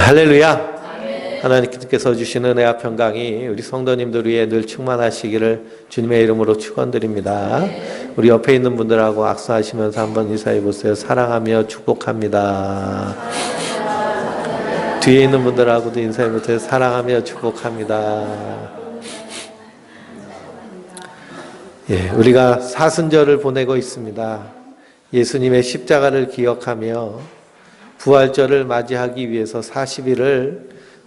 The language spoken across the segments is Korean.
할렐루야. 하나님께서 주시는 은혜와 평강이 우리 성도님들 위해 늘 충만하시기를 주님의 이름으로 축원드립니다. 우리 옆에 있는 분들하고 악수하시면서 한번 인사해 보세요. 사랑하며 축복합니다. 뒤에 있는 분들하고도 인사해 보세요. 사랑하며 축복합니다. 우리가 사순절을 보내고 있습니다. 예수님의 십자가를 기억하며 부활절을 맞이하기 위해서 40일을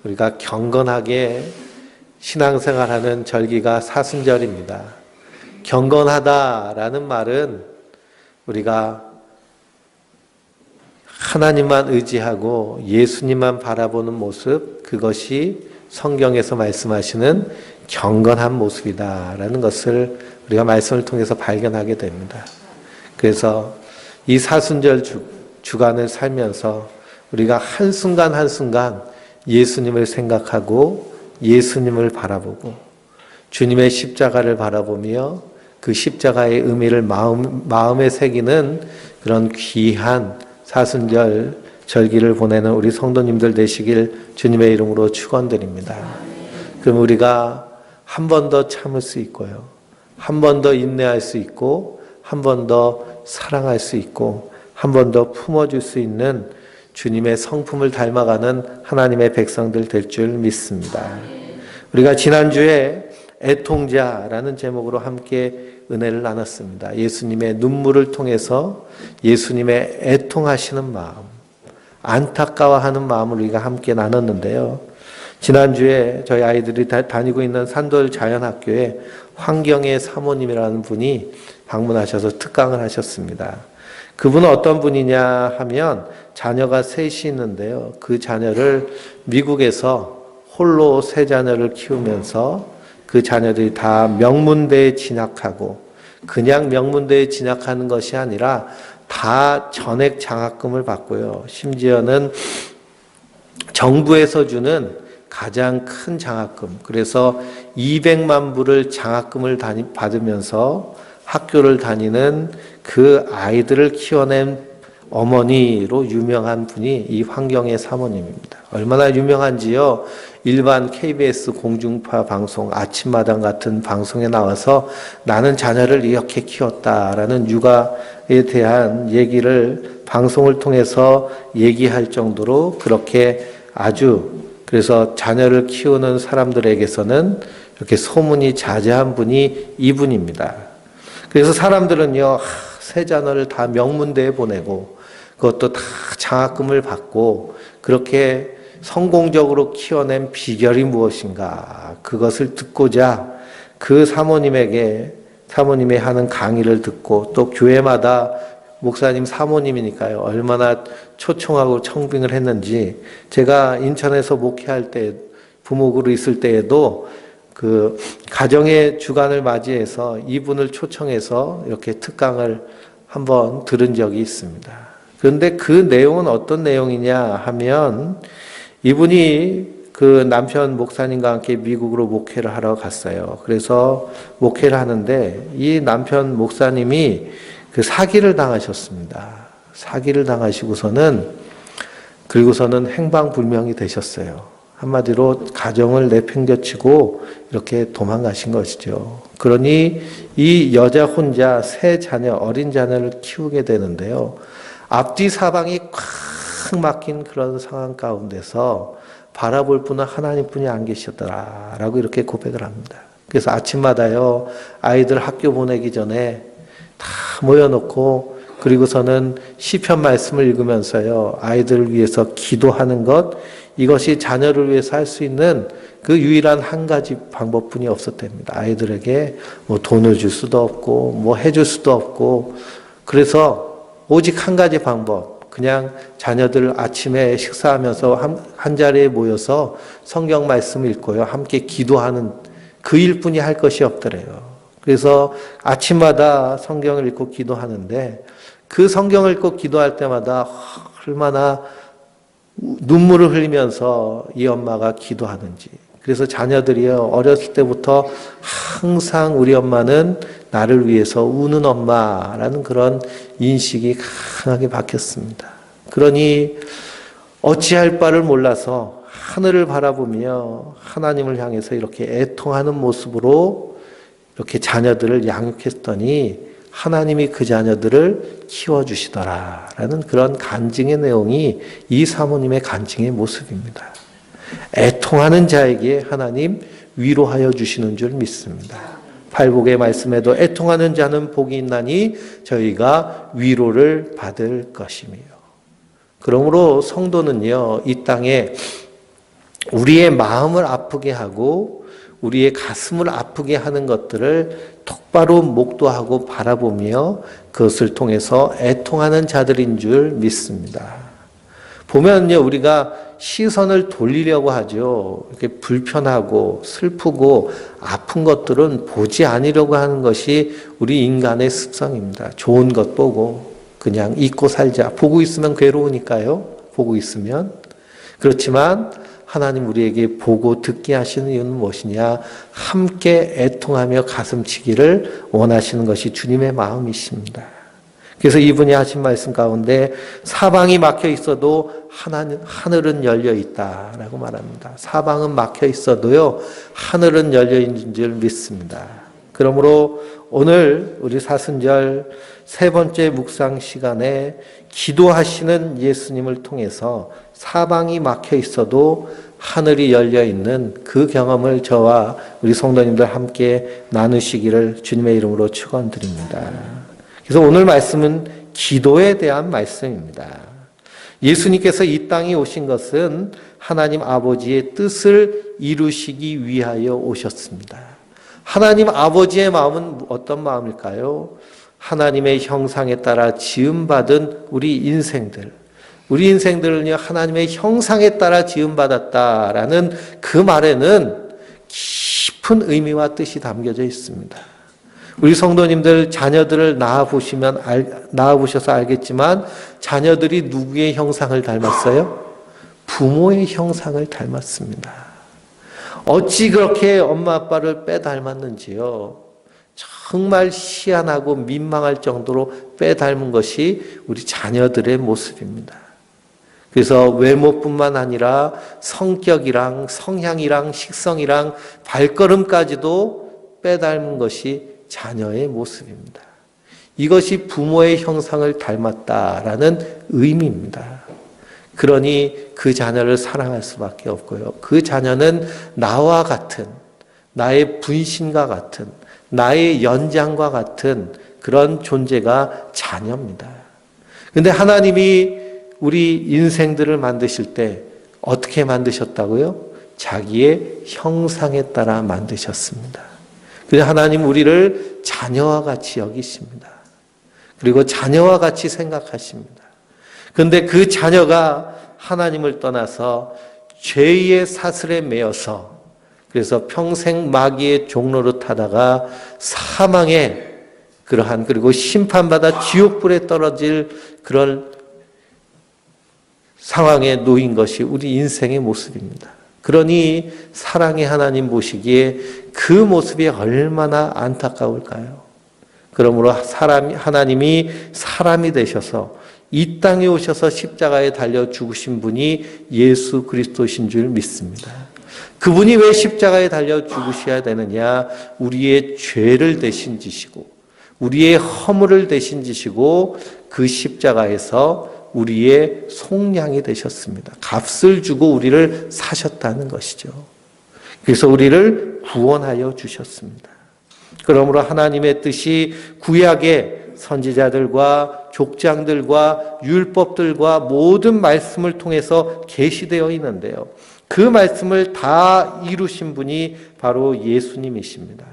우리가 경건하게 신앙생활하는 절기가 사순절입니다. 경건하다라는 말은 우리가 하나님만 의지하고 예수님만 바라보는 모습, 그것이 성경에서 말씀하시는 경건한 모습이다라는 것을 우리가 말씀을 통해서 발견하게 됩니다. 그래서 이 사순절 주간을 살면서 우리가 한순간 한순간 예수님을 생각하고 예수님을 바라보고 주님의 십자가를 바라보며 그 십자가의 의미를 마음에 새기는 그런 귀한 사순절 절기를 보내는 우리 성도님들 되시길 주님의 이름으로 축원드립니다. 그럼 우리가 한 번 더 참을 수 있고요. 한 번 더 인내할 수 있고 한 번 더 사랑할 수 있고 한 번 더 품어줄 수 있는 주님의 성품을 닮아가는 하나님의 백성들 될 줄 믿습니다. 우리가 지난주에 애통자라는 제목으로 함께 은혜를 나눴습니다. 예수님의 눈물을 통해서 예수님의 애통하시는 마음, 안타까워하는 마음을 우리가 함께 나눴는데요. 지난주에 저희 아이들이 다니고 있는 산돌 자연학교에 황경애 사모님이라는 분이 방문하셔서 특강을 하셨습니다. 그분은 어떤 분이냐 하면 자녀가 셋이 있는데요. 그 자녀를 미국에서 홀로 세 자녀를 키우면서 그 자녀들이 다 명문대에 진학하고 그냥 명문대에 진학하는 것이 아니라 다 전액 장학금을 받고요. 심지어는 정부에서 주는 가장 큰 장학금, 그래서 200만 불을 장학금을 받으면서 학교를 다니는 그 아이들을 키워낸 어머니로 유명한 분이 이 황경애 사모님입니다. 얼마나 유명한지요. 일반 KBS 공중파 방송 아침마당 같은 방송에 나와서 나는 자녀를 이렇게 키웠다라는 육아에 대한 얘기를 방송을 통해서 얘기할 정도로 그렇게 그래서 자녀를 키우는 사람들에게서는 이렇게 소문이 자자한 분이 이분입니다. 그래서 사람들은요, 세 자녀를 다 명문대에 보내고 그것도 다 장학금을 받고 그렇게 성공적으로 키워낸 비결이 무엇인가, 그것을 듣고자 그 사모님이 하는 강의를 듣고 또 교회마다 목사님 사모님이니까요, 얼마나 초청하고 청빙을 했는지, 제가 인천에서 목회할 때 부목으로 있을 때에도 그 가정의 주간을 맞이해서 이분을 초청해서 이렇게 특강을 한번 들은 적이 있습니다. 그런데 그 내용은 어떤 내용이냐 하면 이분이 그 남편 목사님과 함께 미국으로 목회를 하러 갔어요. 그래서 목회를 하는데 이 남편 목사님이 그 사기를 당하셨습니다. 사기를 당하시고서는 그리고서는 행방불명이 되셨어요. 한마디로 가정을 내팽겨치고 이렇게 도망가신 것이죠. 그러니 이 여자 혼자 세 자녀, 어린 자녀를 키우게 되는데요. 앞뒤 사방이 꽉 막힌 그런 상황 가운데서 바라볼 분은 하나님뿐이 안 계셨더라라고 이렇게 고백을 합니다. 그래서 아침마다요, 아이들 학교 보내기 전에 다 모여놓고 그리고서는 시편 말씀을 읽으면서요, 아이들을 위해서 기도하는 것, 이것이 자녀를 위해서 할 수 있는 그 유일한 한 가지 방법뿐이 없었답니다. 아이들에게 뭐 돈을 줄 수도 없고 뭐 해줄 수도 없고, 그래서 오직 한 가지 방법, 그냥 자녀들 아침에 식사하면서 한 자리에 모여서 성경 말씀을 읽고요, 함께 기도하는 그 일뿐이 할 것이 없더래요. 그래서 아침마다 성경을 읽고 기도하는데 그 성경을 읽고 기도할 때마다 얼마나 눈물을 흘리면서 이 엄마가 기도하는지. 그래서 자녀들이요, 어렸을 때부터 항상 우리 엄마는 나를 위해서 우는 엄마라는 그런 인식이 강하게 박혔습니다. 그러니 어찌할 바를 몰라서 하늘을 바라보며 하나님을 향해서 이렇게 애통하는 모습으로 이렇게 자녀들을 양육했더니 하나님이 그 자녀들을 키워주시더라라는 그런 간증의 내용이 이 사모님의 간증의 모습입니다. 애통하는 자에게 하나님 위로하여 주시는 줄 믿습니다. 팔복의 말씀에도 애통하는 자는 복이 있나니 저희가 위로를 받을 것이며. 그러므로 성도는요, 이 땅에 우리의 마음을 아프게 하고 우리의 가슴을 아프게 하는 것들을 똑바로 목도하고 바라보며 그것을 통해서 애통하는 자들인 줄 믿습니다. 보면요, 우리가 시선을 돌리려고 하죠. 이렇게 불편하고 슬프고 아픈 것들은 보지 않으려고 하는 것이 우리 인간의 습성입니다. 좋은 것 보고 그냥 잊고 살자. 보고 있으면 괴로우니까요. 보고 있으면. 그렇지만 하나님 우리에게 보고 듣게 하시는 이유는 무엇이냐? 함께 애통하며 가슴치기를 원하시는 것이 주님의 마음이십니다. 그래서 이분이 하신 말씀 가운데 사방이 막혀 있어도 하늘은 열려 있다라고 말합니다. 사방은 막혀 있어도요, 하늘은 열려 있는 줄 믿습니다. 그러므로 오늘 우리 사순절 세 번째 묵상 시간에 기도하시는 예수님을 통해서 사방이 막혀 있어도 하늘이 열려 있는 그 경험을 저와 우리 성도님들 함께 나누시기를 주님의 이름으로 축원드립니다. 그래서 오늘 말씀은 기도에 대한 말씀입니다. 예수님께서 이 땅에 오신 것은 하나님 아버지의 뜻을 이루시기 위하여 오셨습니다. 하나님 아버지의 마음은 어떤 마음일까요? 하나님의 형상에 따라 지음받은 우리 인생들은요, 하나님의 형상에 따라 지음받았다라는 그 말에는 깊은 의미와 뜻이 담겨져 있습니다. 우리 성도님들 자녀들을 낳아보셔서 알겠지만 자녀들이 누구의 형상을 닮았어요? 부모의 형상을 닮았습니다. 어찌 그렇게 엄마 아빠를 빼닮았는지요. 정말 희한하고 민망할 정도로 빼닮은 것이 우리 자녀들의 모습입니다. 그래서 외모뿐만 아니라 성격이랑 성향이랑 식성이랑 발걸음까지도 빼닮은 것이 자녀의 모습입니다. 이것이 부모의 형상을 닮았다라는 의미입니다. 그러니 그 자녀를 사랑할 수밖에 없고요. 그 자녀는 나와 같은, 나의 분신과 같은, 나의 연장과 같은 그런 존재가 자녀입니다. 그런데 하나님이 우리 인생들을 만드실 때 어떻게 만드셨다고요? 자기의 형상에 따라 만드셨습니다. 그래서 하나님 우리를 자녀와 같이 여기십니다. 그리고 자녀와 같이 생각하십니다. 그런데 그 자녀가 하나님을 떠나서 죄의 사슬에 매여서 그래서 평생 마귀의 종로로 타다가 사망의 그리고 심판받아 지옥불에 떨어질 그런 상황에 놓인 것이 우리 인생의 모습입니다. 그러니 사랑의 하나님 보시기에 그 모습이 얼마나 안타까울까요? 그러므로 하나님이 사람이 되셔서 이 땅에 오셔서 십자가에 달려 죽으신 분이 예수 그리스도신 줄 믿습니다. 그분이 왜 십자가에 달려 죽으셔야 되느냐? 우리의 죄를 대신 지시고 우리의 허물을 대신 지시고 그 십자가에서 우리의 속량이 되셨습니다. 값을 주고 우리를 사셨다는 것이죠. 그래서 우리를 구원하여 주셨습니다. 그러므로 하나님의 뜻이 구약의 선지자들과 족장들과 율법들과 모든 말씀을 통해서 계시되어 있는데요. 그 말씀을 다 이루신 분이 바로 예수님이십니다.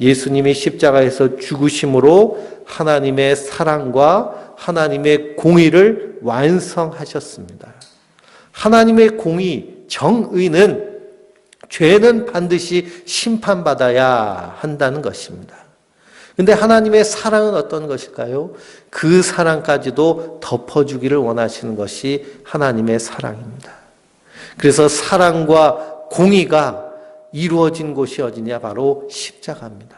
예수님이 십자가에서 죽으심으로 하나님의 사랑과 하나님의 공의를 완성하셨습니다. 하나님의 공의, 정의는 죄는 반드시 심판받아야 한다는 것입니다. 그런데 하나님의 사랑은 어떤 것일까요? 그 사랑까지도 덮어주기를 원하시는 것이 하나님의 사랑입니다. 그래서 사랑과 공의가 이루어진 곳이 어디냐? 바로 십자가입니다.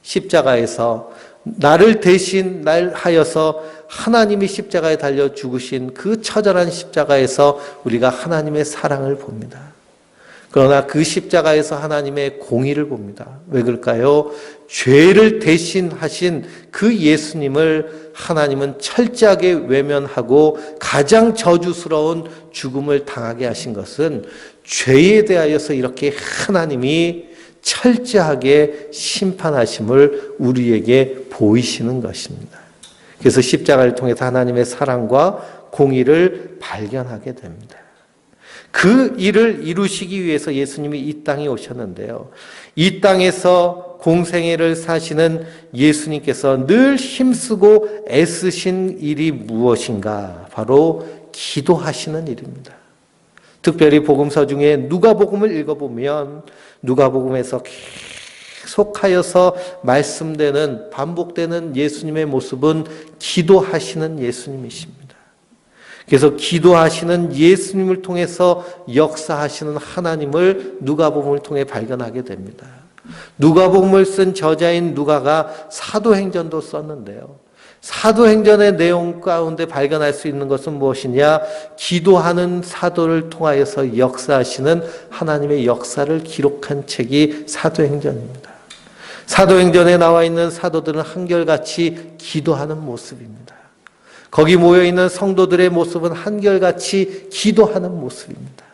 십자가에서 나를 대신 날 하여서 하나님이 십자가에 달려 죽으신 그 처절한 십자가에서 우리가 하나님의 사랑을 봅니다. 그러나 그 십자가에서 하나님의 공의를 봅니다. 왜 그럴까요? 죄를 대신하신 그 예수님을 하나님은 철저하게 외면하고 가장 저주스러운 죽음을 당하게 하신 것은 죄에 대하여서 이렇게 하나님이 철저하게 심판하심을 우리에게 보이시는 것입니다. 그래서 십자가를 통해서 하나님의 사랑과 공의를 발견하게 됩니다. 그 일을 이루시기 위해서 예수님이 이 땅에 오셨는데요. 이 땅에서 공생애를 사시는 예수님께서 늘 힘쓰고 애쓰신 일이 무엇인가? 바로 기도하시는 일입니다. 특별히 복음서 중에 누가복음을 읽어보면 누가복음에서 계속하여서 말씀되는 반복되는 예수님의 모습은 기도하시는 예수님이십니다. 그래서 기도하시는 예수님을 통해서 역사하시는 하나님을 누가복음을 통해 발견하게 됩니다. 누가복음을 쓴 저자인 누가가 사도행전도 썼는데요. 사도행전의 내용 가운데 발견할 수 있는 것은 무엇이냐? 기도하는 사도를 통하여서 역사하시는 하나님의 역사를 기록한 책이 사도행전입니다. 사도행전에 나와 있는 사도들은 한결같이 기도하는 모습입니다. 거기 모여있는 성도들의 모습은 한결같이 기도하는 모습입니다.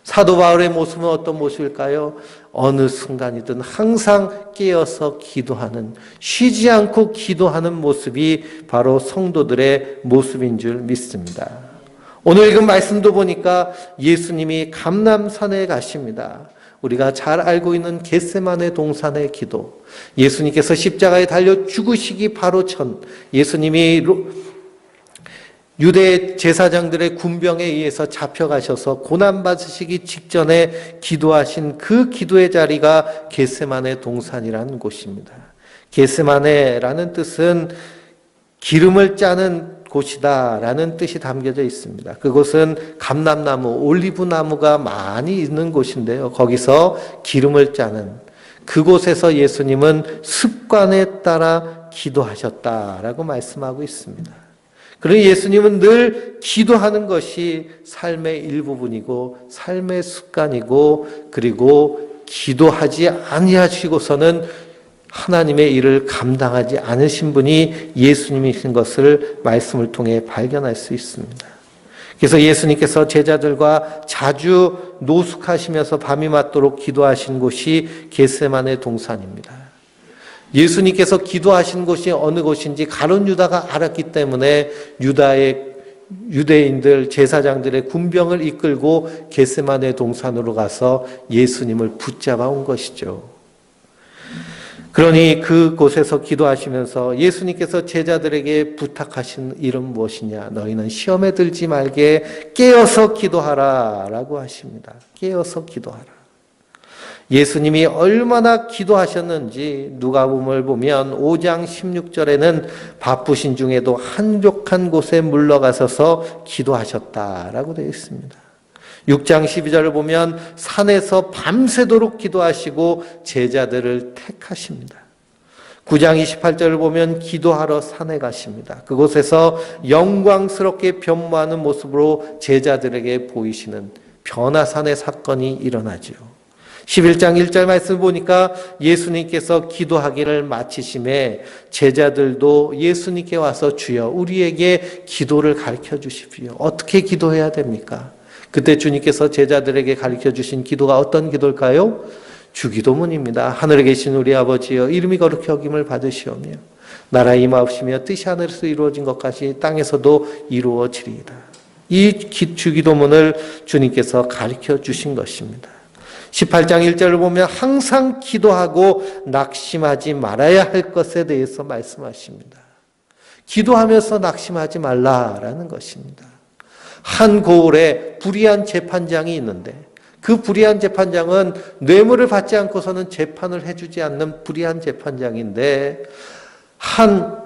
사도 바울의 모습은 어떤 모습일까요? 어느 순간이든 항상 깨어서 기도하는, 쉬지 않고 기도하는 모습이 바로 성도들의 모습인 줄 믿습니다. 오늘 읽은 말씀도 보니까 예수님이 감람산에 가십니다. 우리가 잘 알고 있는 겟세마네 동산의 기도, 예수님께서 십자가에 달려 죽으시기 바로 전, 예수님이 유대 제사장들의 군병에 의해서 잡혀가셔서 고난받으시기 직전에 기도하신 그 기도의 자리가 겟세마네 동산이라는 곳입니다. 겟세마네라는 뜻은 기름을 짜는 곳이다라는 뜻이 담겨져 있습니다. 그곳은 감람나무, 올리브나무가 많이 있는 곳인데요. 거기서 기름을 짜는 그곳에서 예수님은 습관에 따라 기도하셨다라고 말씀하고 있습니다. 그러니 예수님은 늘 기도하는 것이 삶의 일부분이고 삶의 습관이고, 그리고 기도하지 아니하시고서는 하나님의 일을 감당하지 않으신 분이 예수님이신 것을 말씀을 통해 발견할 수 있습니다. 그래서 예수님께서 제자들과 자주 노숙하시면서 밤이 맞도록 기도하신 곳이 겟세마네 동산입니다. 예수님께서 기도하신 곳이 어느 곳인지 가룟 유다가 알았기 때문에 유대인들 제사장들의 군병을 이끌고 겟세마네 동산으로 가서 예수님을 붙잡아 온 것이죠. 그러니 그곳에서 기도하시면서 예수님께서 제자들에게 부탁하신 일은 무엇이냐? 너희는 시험에 들지 말게 깨어서 기도하라 라고 하십니다. 깨어서 기도하라. 예수님이 얼마나 기도하셨는지 누가복음을 보면 5장 16절에는 바쁘신 중에도 한적한 곳에 물러가셔서 기도하셨다라고 되어 있습니다. 6장 12절을 보면 산에서 밤새도록 기도하시고 제자들을 택하십니다. 9장 28절을 보면 기도하러 산에 가십니다. 그곳에서 영광스럽게 변모하는 모습으로 제자들에게 보이시는 변화산의 사건이 일어나죠. 11장 1절 말씀을 보니까 예수님께서 기도하기를 마치심에 제자들도 예수님께 와서 주여 우리에게 기도를 가르쳐 주십시오. 어떻게 기도해야 됩니까? 그때 주님께서 제자들에게 가르쳐 주신 기도가 어떤 기도일까요? 주기도문입니다. 하늘에 계신 우리 아버지여 이름이 거룩히 여김을 받으시오며 나라 임하옵시며 뜻이 하늘에서 이루어진 것 같이 땅에서도 이루어지리이다. 이 주기도문을 주님께서 가르쳐 주신 것입니다. 18장 1절을 보면 항상 기도하고 낙심하지 말아야 할 것에 대해서 말씀하십니다. 기도하면서 낙심하지 말라라는 것입니다. 한 고을에 불의한 재판장이 있는데 그 불의한 재판장은 뇌물을 받지 않고서는 재판을 해주지 않는 불의한 재판장인데 한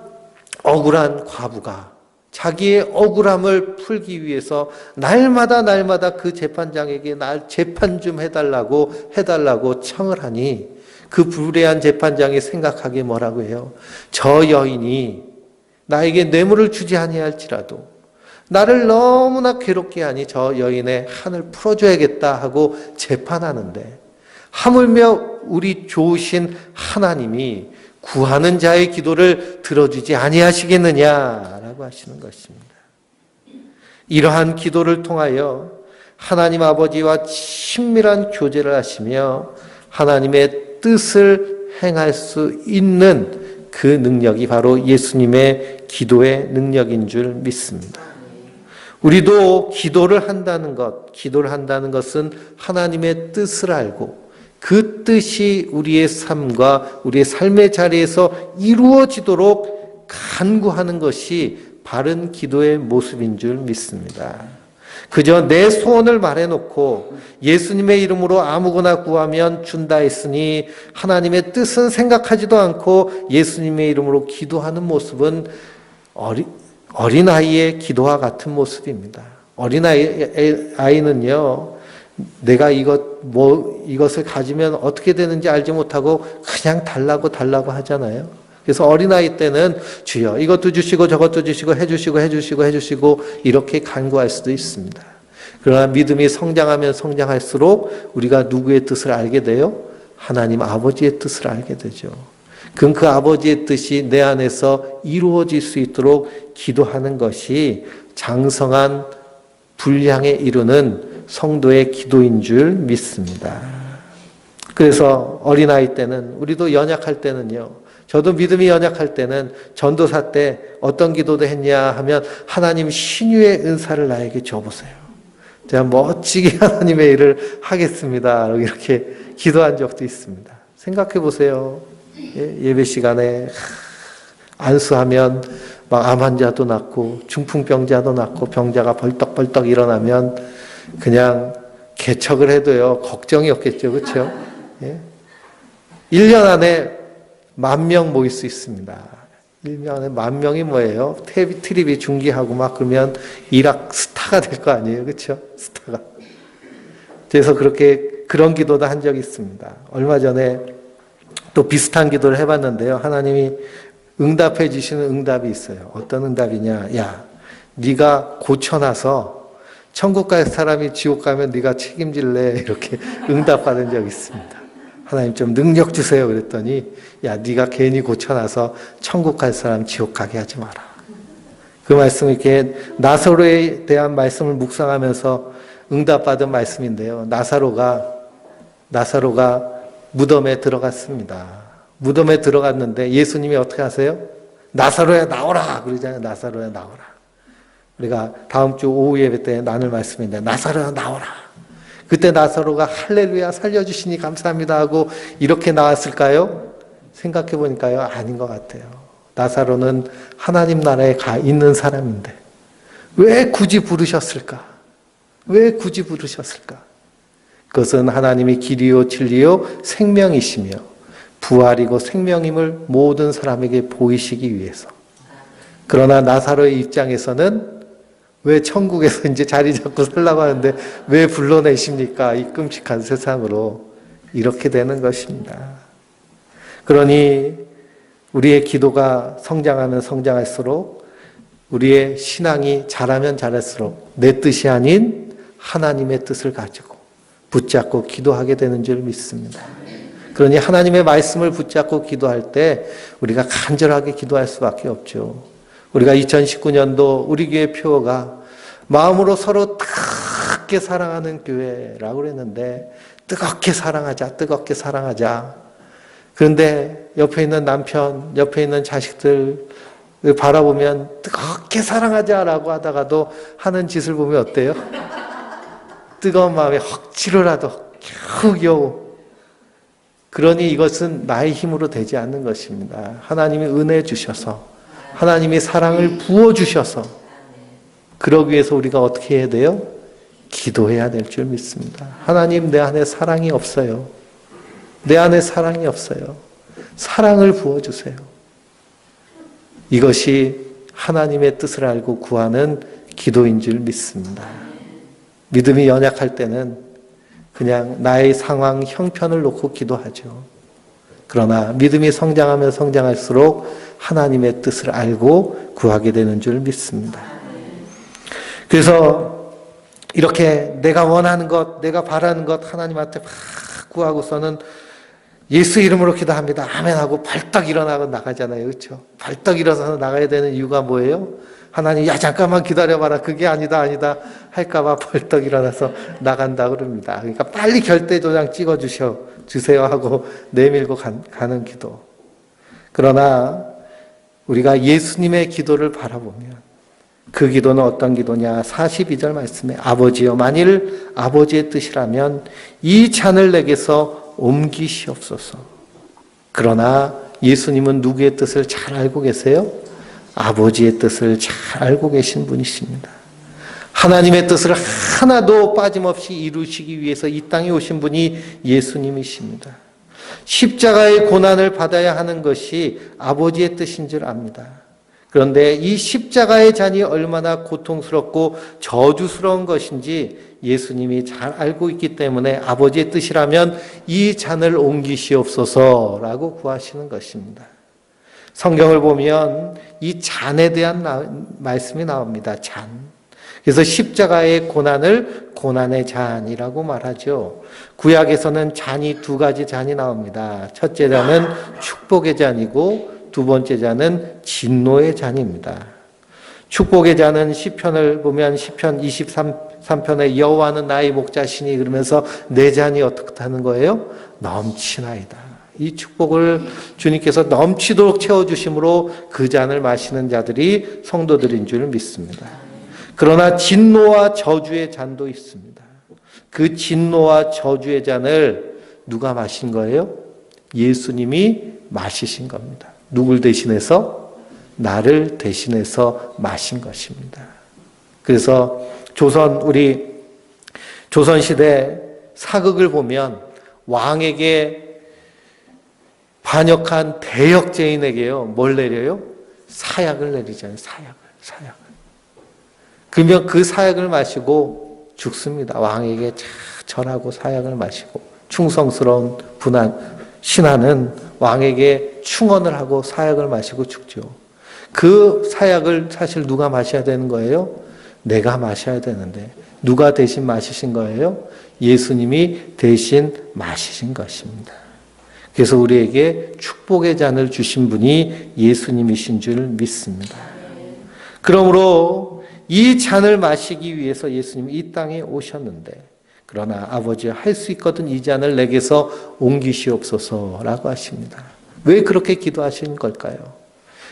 억울한 과부가 자기의 억울함을 풀기 위해서 날마다 그 재판장에게 날 재판 좀 해달라고 청을 하니 그 불의한 재판장이 생각하기에 뭐라고 해요? 저 여인이 나에게 뇌물을 주지 아니할지라도 나를 너무나 괴롭게 하니 저 여인의 한을 풀어줘야겠다 하고 재판하는데, 하물며 우리 좋으신 하나님이 구하는 자의 기도를 들어주지 아니하시겠느냐라고 하시는 것입니다. 이러한 기도를 통하여 하나님 아버지와 친밀한 교제를 하시며 하나님의 뜻을 행할 수 있는 그 능력이 바로 예수님의 기도의 능력인 줄 믿습니다. 우리도 기도를 한다는 것은 하나님의 뜻을 알고 그 뜻이 우리의 삶과 우리의 삶의 자리에서 이루어지도록 간구하는 것이 바른 기도의 모습인 줄 믿습니다. 그저 내 소원을 말해놓고 예수님의 이름으로 아무거나 구하면 준다 했으니 하나님의 뜻은 생각하지도 않고 예수님의 이름으로 기도하는 모습은 어린아이의 기도와 같은 모습입니다. 어린아이는요, 내가 이것을 가지면 어떻게 되는지 알지 못하고 그냥 달라고 하잖아요. 그래서 어린아이 때는 주여 이것도 주시고 저것도 주시고 해주시고 이렇게 간구할 수도 있습니다. 그러나 믿음이 성장하면 성장할수록 우리가 누구의 뜻을 알게 돼요? 하나님 아버지의 뜻을 알게 되죠. 그럼 그 아버지의 뜻이 내 안에서 이루어질 수 있도록 기도하는 것이 장성한 분량에 이르는 성도의 기도인 줄 믿습니다. 그래서 어린아이 때는, 우리도 연약할 때는요, 저도 믿음이 연약할 때는 전도사 때 어떤 기도도 했냐 하면 하나님 신유의 은사를 나에게 줘보세요. 제가 멋지게 하나님의 일을 하겠습니다. 이렇게 기도한 적도 있습니다. 생각해 보세요. 예배 시간에 안수하면 막 암 환자도 낫고 중풍병자도 낫고 병자가 벌떡벌떡 일어나면 그냥 개척을 해도요 걱정이 없겠죠. 그렇죠? 1년 안에 10,000명 모일 수 있습니다. 1년에 10,000명이 뭐예요? 트립이 중계하고 막 그러면 이락 스타가 될 거 아니에요. 그렇죠? 스타가. 그래서 그런 기도도 한 적이 있습니다. 얼마 전에 또 비슷한 기도를 해봤는데요. 하나님이 응답해 주시는 응답이 있어요. 어떤 응답이냐? 야, 네가 고쳐놔서 천국 갈 사람이 지옥 가면 네가 책임질래? 이렇게 응답받은 적이 있습니다. 하나님 좀 능력 주세요. 그랬더니 야, 네가 괜히 고쳐놔서 천국 갈 사람 지옥 가게 하지 마라. 그 말씀 이렇게 나사로에 대한 말씀을 묵상하면서 응답받은 말씀인데요. 나사로가 무덤에 들어갔습니다. 무덤에 들어갔는데 예수님이 어떻게 하세요? 나사로야 나오라 그러잖아요. 나사로야 나오라. 우리가 다음 주 오후 예배 때 나눌 말씀인데 나사로야 나오라. 그때 나사로가 할렐루야 살려주시니 감사합니다 하고 이렇게 나왔을까요? 생각해 보니까요 아닌 것 같아요. 나사로는 하나님 나라에 가 있는 사람인데 왜 굳이 부르셨을까? 왜 굳이 부르셨을까? 그것은 하나님이 길이요 진리요 생명이시며 부활이고 생명임을 모든 사람에게 보이시기 위해서. 그러나 나사로의 입장에서는 왜 천국에서 이제 자리 잡고 살라고 하는데 왜 불러내십니까? 이 끔찍한 세상으로. 이렇게 되는 것입니다. 그러니 우리의 기도가 성장하면 성장할수록 우리의 신앙이 자라면 자랄수록 내 뜻이 아닌 하나님의 뜻을 가지고 붙잡고 기도하게 되는 줄 믿습니다. 그러니 하나님의 말씀을 붙잡고 기도할 때 우리가 간절하게 기도할 수밖에 없죠. 우리가 2019년도 우리 교회 표어가 마음으로 서로 뜨겁게 사랑하는 교회라고 그랬는데 뜨겁게 사랑하자. 그런데 옆에 있는 남편, 옆에 있는 자식들 바라보면 뜨겁게 사랑하자라고 하다가도 하는 짓을 보면 어때요? 뜨거운 마음에 억지로라도 겨우겨우. 그러니 이것은 나의 힘으로 되지 않는 것입니다. 하나님이 은혜 주셔서 하나님이 사랑을 부어주셔서 그러기 위해서 우리가 어떻게 해야 돼요? 기도해야 될 줄 믿습니다. 하나님 내 안에 사랑이 없어요. 내 안에 사랑이 없어요. 사랑을 부어주세요. 이것이 하나님의 뜻을 알고 구하는 기도인 줄 믿습니다. 믿음이 연약할 때는 그냥 나의 상황 형편을 놓고 기도하죠. 그러나 믿음이 성장하면 성장할수록 하나님의 뜻을 알고 구하게 되는 줄 믿습니다. 그래서 이렇게 내가 원하는 것, 내가 바라는 것 하나님한테 막 구하고서는 예수 이름으로 기도합니다. 아멘 하고 벌떡 일어나고 나가잖아요. 그렇죠? 벌떡 일어나서 나가야 되는 이유가 뭐예요? 하나님, 야 잠깐만 기다려봐라. 그게 아니다 할까 봐 벌떡 일어나서 나간다 그럽니다. 그러니까 빨리 결대도장 찍어주세요 하고 내밀고 가는 기도. 그러나 우리가 예수님의 기도를 바라보면 그 기도는 어떤 기도냐? 42절 말씀에 아버지여 만일 아버지의 뜻이라면 이 잔을 내게서 옮기시옵소서. 그러나 예수님은 누구의 뜻을 잘 알고 계세요? 아버지의 뜻을 잘 알고 계신 분이십니다. 하나님의 뜻을 하나도 빠짐없이 이루시기 위해서 이 땅에 오신 분이 예수님이십니다. 십자가의 고난을 받아야 하는 것이 아버지의 뜻인 줄 압니다. 그런데 이 십자가의 잔이 얼마나 고통스럽고 저주스러운 것인지 예수님이 잘 알고 있기 때문에 아버지의 뜻이라면 이 잔을 옮기시옵소서라고 구하시는 것입니다. 성경을 보면 이 잔에 대한 말씀이 나옵니다. 잔. 그래서 십자가의 고난을 고난의 잔이라고 말하죠. 구약에서는 잔이 두 가지 잔이 나옵니다. 첫째 잔은 축복의 잔이고 두 번째 잔은 진노의 잔입니다. 축복의 잔은 시편을 보면 시편 23편에 여호와는 나의 목자시니 그러면서 내 잔이 어떻다는 거예요? 넘치나이다. 이 축복을 주님께서 넘치도록 채워주심으로 그 잔을 마시는 자들이 성도들인 줄 믿습니다. 그러나 진노와 저주의 잔도 있습니다. 그 진노와 저주의 잔을 누가 마신 거예요? 예수님이 마시신 겁니다. 누굴 대신해서? 나를 대신해서 마신 것입니다. 그래서 우리 조선시대 사극을 보면 왕에게 반역한 대역죄인에게요, 뭘 내려요? 사약을 내리잖아요. 사약을. 그러면 그 사약을 마시고 죽습니다. 왕에게 절하고 사약을 마시고 충성스러운 신하는 왕에게 충언을 하고 사약을 마시고 죽죠. 그 사약을 사실 누가 마셔야 되는 거예요? 내가 마셔야 되는데 누가 대신 마시신 거예요? 예수님이 대신 마시신 것입니다. 그래서 우리에게 축복의 잔을 주신 분이 예수님이신 줄 믿습니다. 그러므로 이 잔을 마시기 위해서 예수님이 이 땅에 오셨는데 그러나 아버지 할 수 있거든 이 잔을 내게서 옮기시옵소서라고 하십니다. 왜 그렇게 기도하신 걸까요?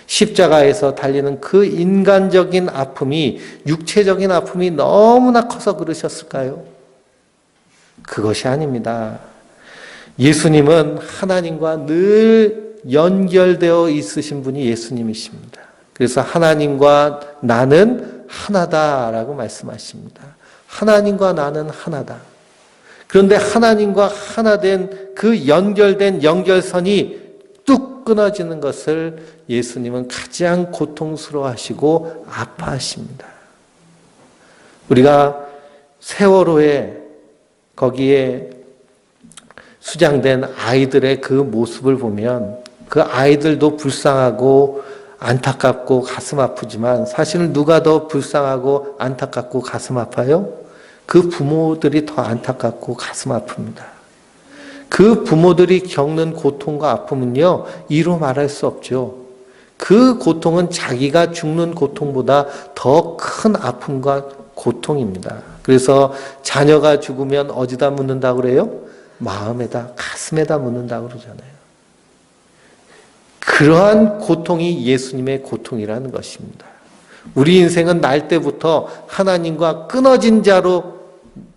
십자가에서 달리는 그 인간적인 아픔이 육체적인 아픔이 너무나 커서 그러셨을까요? 그것이 아닙니다. 예수님은 하나님과 늘 연결되어 있으신 분이 예수님이십니다. 그래서 하나님과 나는 하나다라고 말씀하십니다. 하나님과 나는 하나다. 그런데 하나님과 하나된 그 연결된 연결선이 뚝 끊어지는 것을 예수님은 가장 고통스러워하시고 아파하십니다. 우리가 세월호에 거기에 수장된 아이들의 그 모습을 보면 그 아이들도 불쌍하고 안타깝고 가슴 아프지만 사실은 누가 더 불쌍하고 안타깝고 가슴 아파요? 그 부모들이 더 안타깝고 가슴 아픕니다. 그 부모들이 겪는 고통과 아픔은요, 이로 말할 수 없죠. 그 고통은 자기가 죽는 고통보다 더 큰 아픔과 고통입니다. 그래서 자녀가 죽으면 어디다 묻는다고 그래요? 마음에다, 가슴에다 묻는다고 그러잖아요. 그러한 고통이 예수님의 고통이라는 것입니다. 우리 인생은 날 때부터 하나님과 끊어진 자로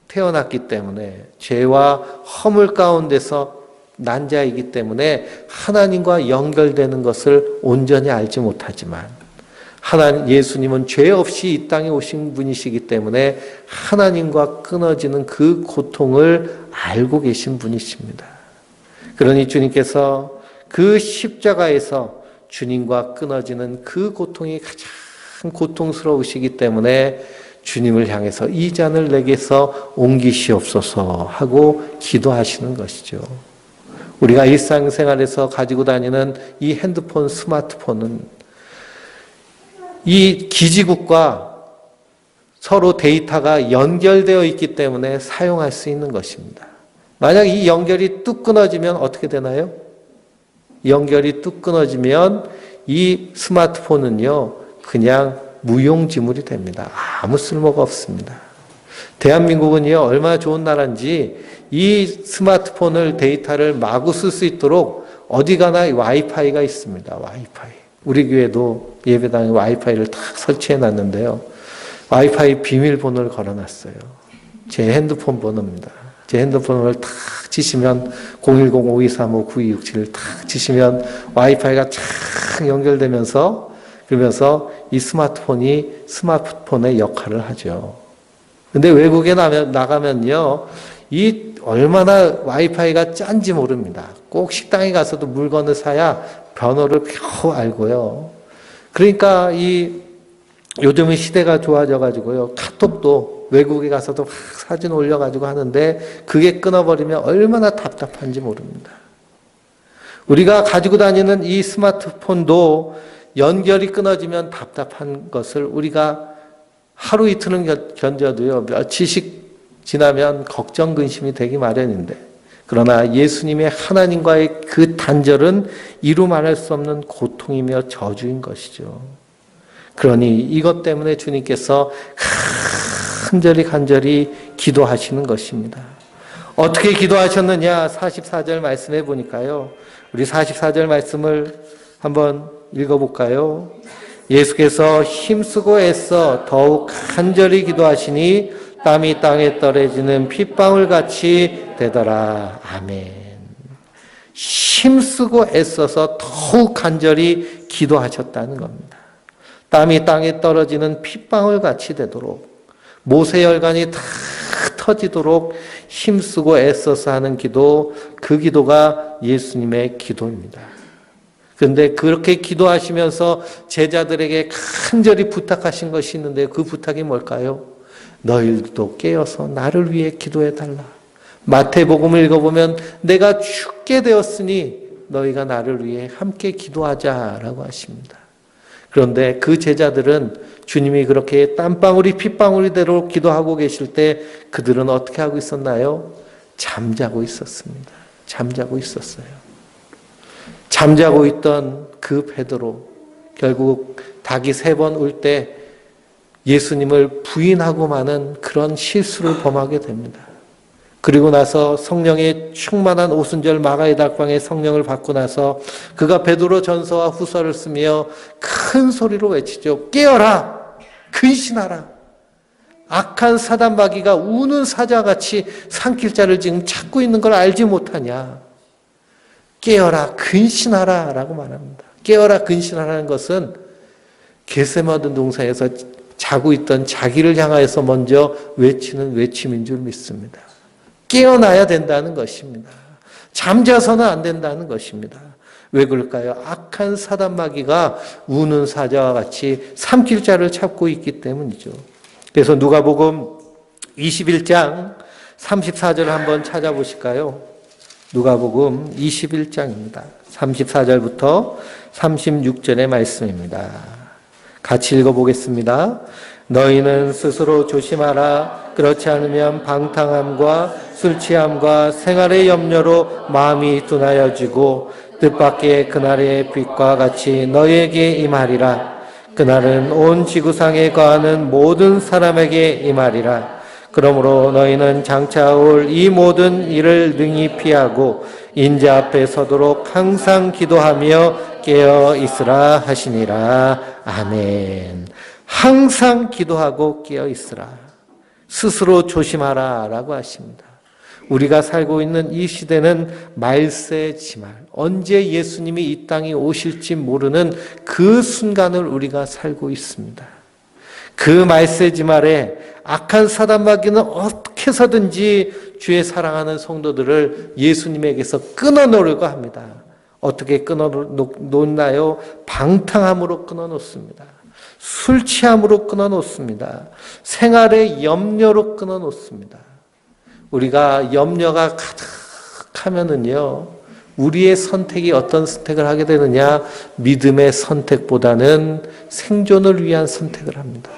태어났기 때문에 죄와 허물 가운데서 난 자이기 때문에 하나님과 연결되는 것을 온전히 알지 못하지만 예수님은 죄 없이 이 땅에 오신 분이시기 때문에 하나님과 끊어지는 그 고통을 알고 계신 분이십니다. 그러니 주님께서 그 십자가에서 주님과 끊어지는 그 고통이 가장 고통스러우시기 때문에 주님을 향해서 이 잔을 내게서 옮기시옵소서 하고 기도하시는 것이죠. 우리가 일상생활에서 가지고 다니는 이 핸드폰, 스마트폰은 이 기지국과 서로 데이터가 연결되어 있기 때문에 사용할 수 있는 것입니다. 만약 이 연결이 뚝 끊어지면 어떻게 되나요? 연결이 뚝 끊어지면 이 스마트폰은요, 그냥 무용지물이 됩니다. 아무 쓸모가 없습니다. 대한민국은요, 얼마나 좋은 나라인지 이 스마트폰을 데이터를 마구 쓸 수 있도록 어디 가나 와이파이가 있습니다. 와이파이. 우리 교회도 예배당에 와이파이를 딱 설치해 놨는데요. 와이파이 비밀번호를 걸어놨어요. 제 핸드폰 번호입니다. 제 핸드폰을 탁 치시면 010-5235-9267을 탁 치시면 와이파이가 쫙 연결되면서 그러면서 이 스마트폰의 역할을 하죠. 근데 외국에 나가면요, 이 얼마나 와이파이가 짠지 모릅니다. 꼭 식당에 가서도 물건을 사야 번호를 겨우 알고요. 그러니까 요즘은 시대가 좋아져가지고요, 카톡도 외국에 가서도 막 사진 올려가지고 하는데 그게 끊어버리면 얼마나 답답한지 모릅니다. 우리가 가지고 다니는 이 스마트폰도 연결이 끊어지면 답답한 것을 우리가 하루 이틀은 견뎌도요, 며칠씩 지나면 걱정 근심이 되기 마련인데, 그러나 예수님의 하나님과의 그 단절은 이루 말할 수 없는 고통이며 저주인 것이죠. 그러니 이것 때문에 주님께서 간절히 기도하시는 것입니다. 어떻게 기도하셨느냐? 44절 말씀해 보니까요, 우리 44절 말씀을 한번 읽어볼까요? 예수께서 힘쓰고 애써 더욱 간절히 기도하시니 땀이 땅에 떨어지는 핏방울같이 되더라. 아멘. 힘쓰고 애써서 더욱 간절히 기도하셨다는 겁니다. 땀이 땅에 떨어지는 핏방울같이 되도록, 모세혈관이 다 터지도록 힘쓰고 애써서 하는 기도, 그 기도가 예수님의 기도입니다. 그런데 그렇게 기도하시면서 제자들에게 간절히 부탁하신 것이 있는데 그 부탁이 뭘까요? 너희도 깨어서 나를 위해 기도해달라. 마태복음을 읽어보면 내가 죽게 되었으니 너희가 나를 위해 함께 기도하자라고 하십니다. 그런데 그 제자들은 주님이 그렇게 땀방울이 핏방울이 되도록 기도하고 계실 때 그들은 어떻게 하고 있었나요? 잠자고 있었습니다. 잠자고 있었어요. 잠자고 있던 그 베드로, 결국 닭이 3번 울 때 예수님을 부인하고 마는 그런 실수를 범하게 됩니다. 그리고 나서 성령의 충만한 오순절 마가의 닭방에 성령을 받고 나서 그가 베드로 전서와 후서를 쓰며 큰 소리로 외치죠. 깨어라! 근신하라! 악한 사단마귀가 우는 사자같이 삼킬 자를 지금 찾고 있는 걸 알지 못하냐? 깨어라, 근신하라 라고 말합니다. 깨어라, 근신하라는 것은 겟세마네 동산에서 자고 있던 자기를 향하여서 먼저 외치는 외침인 줄 믿습니다. 깨어나야 된다는 것입니다. 잠자서는 안 된다는 것입니다. 왜 그럴까요? 악한 사단마귀가 우는 사자와 같이 삼킬 자를 찾고 있기 때문이죠. 그래서 누가복음 21장 34절 한번 찾아보실까요? 누가복음 21장입니다. 34절부터 36절의 말씀입니다. 같이 읽어보겠습니다. 너희는 스스로 조심하라. 그렇지 않으면 방탕함과 술취함과 생활의 염려로 마음이 둔하여지고 뜻밖의 그날의 빛과 같이 너희에게 임하리라. 그날은 온 지구상에 거하는 모든 사람에게 임하리라. 그러므로 너희는 장차 올 이 모든 일을 능히 피하고 인자 앞에 서도록 항상 기도하며 깨어 있으라 하시니라. 아멘. 항상 기도하고 깨어 있으라. 스스로 조심하라 라고 하십니다. 우리가 살고 있는 이 시대는 말세지말, 언제 예수님이 이 땅에 오실지 모르는 그 순간을 우리가 살고 있습니다. 그 말세지말에 악한 사단마귀는 어떻게 해서든지 주의 사랑하는 성도들을 예수님에게서 끊어놓으려고 합니다. 어떻게 끊어놓나요? 방탕함으로 끊어놓습니다. 술 취함으로 끊어놓습니다. 생활의 염려로 끊어놓습니다. 우리가 염려가 가득하면은요, 우리의 선택이 어떤 선택을 하게 되느냐? 믿음의 선택보다는 생존을 위한 선택을 합니다.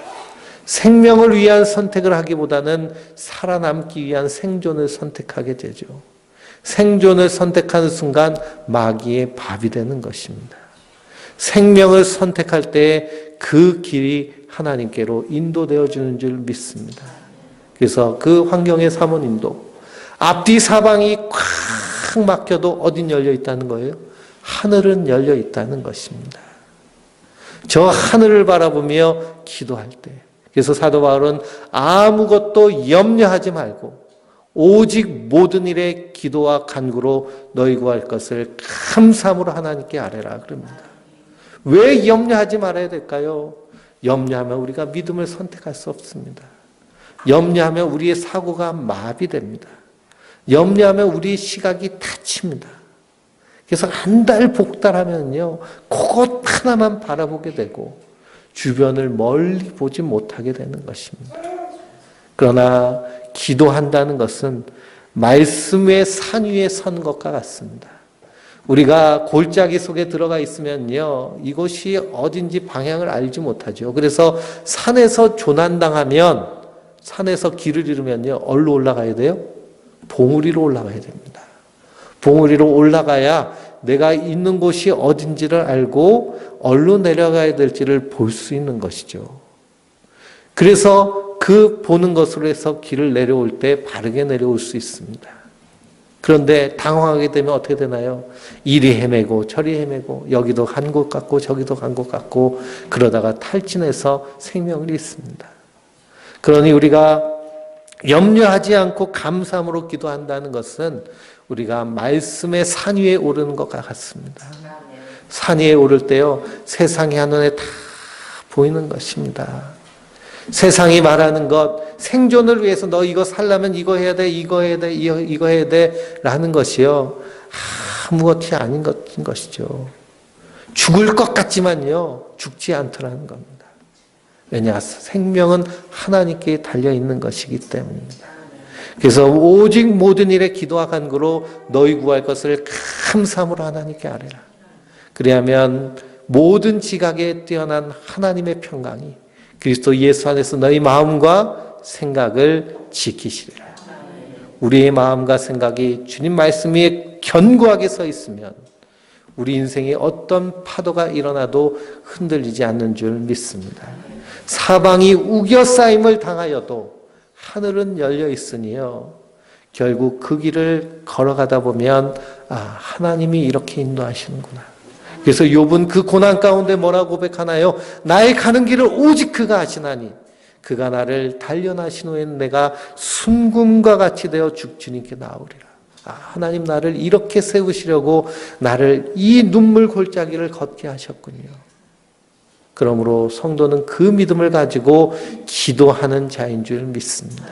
생명을 위한 선택을 하기보다는 살아남기 위한 생존을 선택하게 되죠. 생존을 선택하는 순간 마귀의 밥이 되는 것입니다. 생명을 선택할 때 그 길이 하나님께로 인도되어 주는 줄 믿습니다. 그래서 그 환경의 사모님도 앞뒤 사방이 꽉 막혀도 어딘 열려 있다는 거예요? 하늘은 열려 있다는 것입니다. 저 하늘을 바라보며 기도할 때, 그래서 사도 바울은 아무것도 염려하지 말고 오직 모든 일에 기도와 간구로 너희 구할 것을 감사함으로 하나님께 아뢰라 그럽니다. 왜 염려하지 말아야 될까요? 염려하면 우리가 믿음을 선택할 수 없습니다. 염려하면 우리의 사고가 마비됩니다. 염려하면 우리의 시각이 다칩니다. 그래서 한 달 복달하면요, 그것 하나만 바라보게 되고 주변을 멀리 보지 못하게 되는 것입니다. 그러나 기도한다는 것은 말씀의 산 위에 선 것과 같습니다. 우리가 골짜기 속에 들어가 있으면요, 이곳이 어딘지 방향을 알지 못하죠. 그래서 산에서 조난당하면, 산에서 길을 잃으면요, 어디로 올라가야 돼요? 봉우리로 올라가야 됩니다. 봉우리로 올라가야 내가 있는 곳이 어딘지를 알고 어디로 내려가야 될지를 볼 수 있는 것이죠. 그래서 그 보는 것으로 해서 길을 내려올 때 바르게 내려올 수 있습니다. 그런데 당황하게 되면 어떻게 되나요? 이리 헤매고 저리 헤매고 여기도 간 곳 같고 저기도 간 곳 같고 그러다가 탈진해서 생명을 잃습니다. 그러니 우리가 염려하지 않고 감사함으로 기도한다는 것은 우리가 말씀의 산 위에 오르는 것과 같습니다. 산 위에 오를 때요, 세상이 한눈에 다 보이는 것입니다. 세상이 말하는 것, 생존을 위해서 너 이거 살려면 이거 해야 돼, 이거 해야 돼, 이거 해야 돼 라는 것이요, 아무것이 아닌 것이죠. 죽을 것 같지만요, 죽지 않더라는 겁니다. 왜냐? 생명은 하나님께 달려있는 것이기 때문입니다. 그래서 오직 모든 일에 기도와 간구로 너희 구할 것을 감사함으로 하나님께 아뢰라. 그래야면 모든 지각에 뛰어난 하나님의 평강이 그리스도 예수 안에서 너희 마음과 생각을 지키시리라. 우리의 마음과 생각이 주님 말씀 위에 견고하게 서 있으면 우리 인생에 어떤 파도가 일어나도 흔들리지 않는 줄 믿습니다. 사방이 우겨싸임을 당하여도 하늘은 열려 있으니요, 결국 그 길을 걸어가다 보면 하나님이 이렇게 인도하시는구나. 그래서 욥은 그 고난 가운데 뭐라고 고백하나요? 나의 가는 길을 오직 그가 아시나니 그가 나를 단련하신 후에는 내가 순금과 같이 되어 주님께 나오리라. 하나님 나를 이렇게 세우시려고 나를 이 눈물 골짜기를 걷게 하셨군요. 그러므로 성도는 그 믿음을 가지고 기도하는 자인 줄 믿습니다.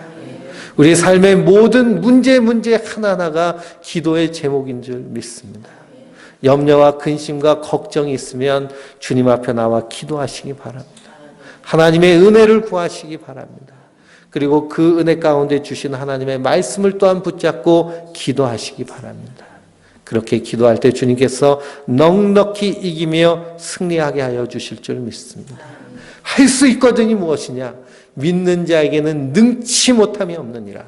우리 삶의 모든 문제 하나하나가 기도의 제목인 줄 믿습니다. 염려와 근심과 걱정이 있으면 주님 앞에 나와 기도하시기 바랍니다. 하나님의 은혜를 구하시기 바랍니다. 그리고 그 은혜 가운데 주신 하나님의 말씀을 또한 붙잡고 기도하시기 바랍니다. 그렇게 기도할 때 주님께서 넉넉히 이기며 승리하게 하여 주실 줄 믿습니다. 할 수 있거든이 무엇이냐? 믿는 자에게는 능치 못함이 없느니라.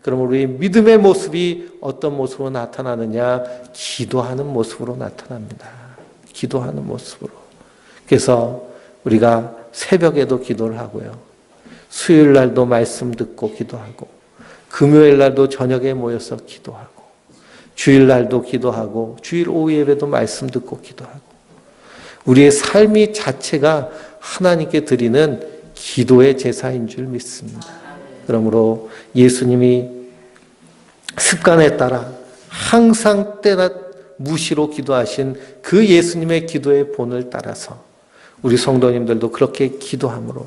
그러므로 우리 믿음의 모습이 어떤 모습으로 나타나느냐? 기도하는 모습으로 나타납니다. 기도하는 모습으로. 그래서 우리가 새벽에도 기도를 하고요, 수요일 날도 말씀 듣고 기도하고, 금요일 날도 저녁에 모여서 기도하고, 주일 날도 기도하고, 주일 오후 예배도 말씀 듣고 기도하고, 우리의 삶이 자체가 하나님께 드리는 기도의 제사인 줄 믿습니다. 그러므로 예수님이 습관에 따라 항상 때나 무시로 기도하신 그 예수님의 기도의 본을 따라서 우리 성도님들도 그렇게 기도함으로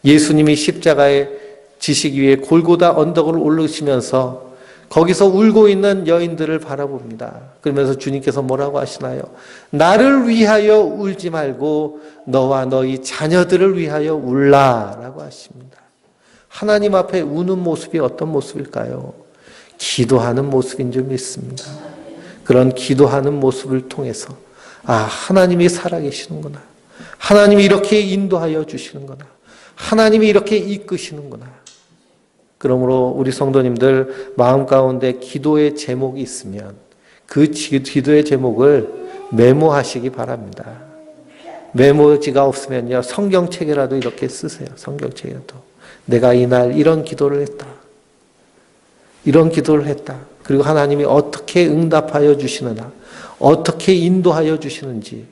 예수님이 십자가에 지시기 위해 골고다 언덕을 오르시면서 거기서 울고 있는 여인들을 바라봅니다. 그러면서 주님께서 뭐라고 하시나요? 나를 위하여 울지 말고 너와 너희 자녀들을 위하여 울라라고 하십니다. 하나님 앞에 우는 모습이 어떤 모습일까요? 기도하는 모습인 줄 믿습니다. 그런 기도하는 모습을 통해서 하나님이 살아계시는구나. 하나님이 이렇게 인도하여 주시는구나. 하나님이 이렇게 이끄시는구나. 그러므로 우리 성도님들 마음 가운데 기도의 제목이 있으면 그 기도의 제목을 메모하시기 바랍니다. 메모지가 없으면요, 성경책이라도 이렇게 쓰세요. 성경책이라도. 내가 이날 이런 기도를 했다. 이런 기도를 했다. 그리고 하나님이 어떻게 응답하여 주시느냐, 어떻게 인도하여 주시는지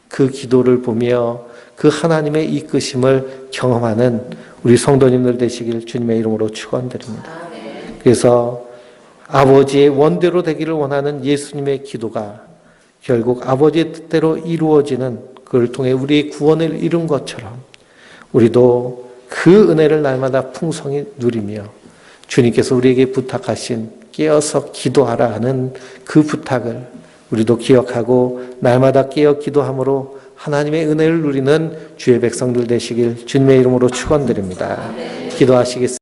그 기도를 보며 그 하나님의 이끄심을 경험하는 우리 성도님들 되시길 주님의 이름으로 축원드립니다. 그래서 아버지의 원대로 되기를 원하는 예수님의 기도가 결국 아버지의 뜻대로 이루어지는, 그걸 통해 우리의 구원을 이룬 것처럼 우리도 그 은혜를 날마다 풍성히 누리며 주님께서 우리에게 부탁하신 깨어서 기도하라 하는 그 부탁을 우리도 기억하고 날마다 깨어 기도함으로 하나님의 은혜를 누리는 주의 백성들 되시길 주님의 이름으로 축원드립니다. 기도하시겠습니다.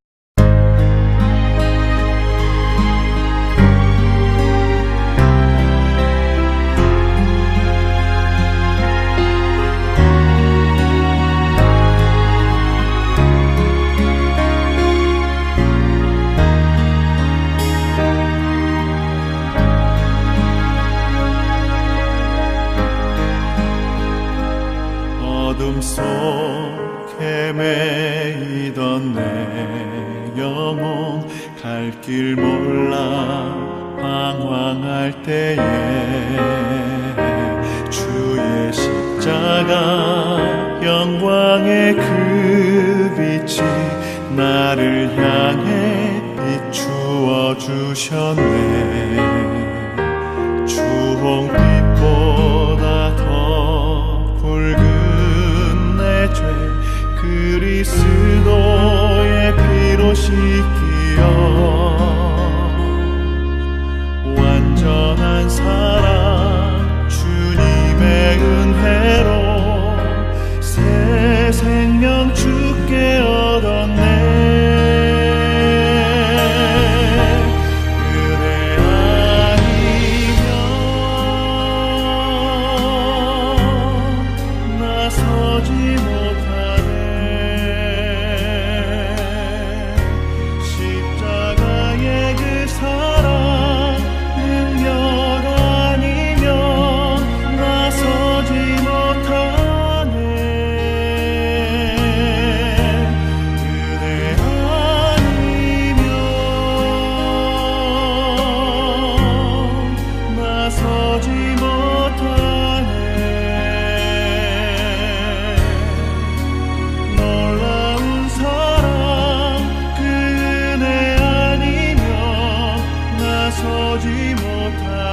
어둠 속에 매이던 내 영혼 갈 길 몰라 방황할 때에 주의 십자가 영광의 그 빛이 나를 향해 비추어 주셨네. 주홍빛보다 더 붉은 내 죄 그리스도의 피로 씻기어 완전한 사랑 주님의 은혜로 새 생명 주께 얻었네. 나서지 못하네.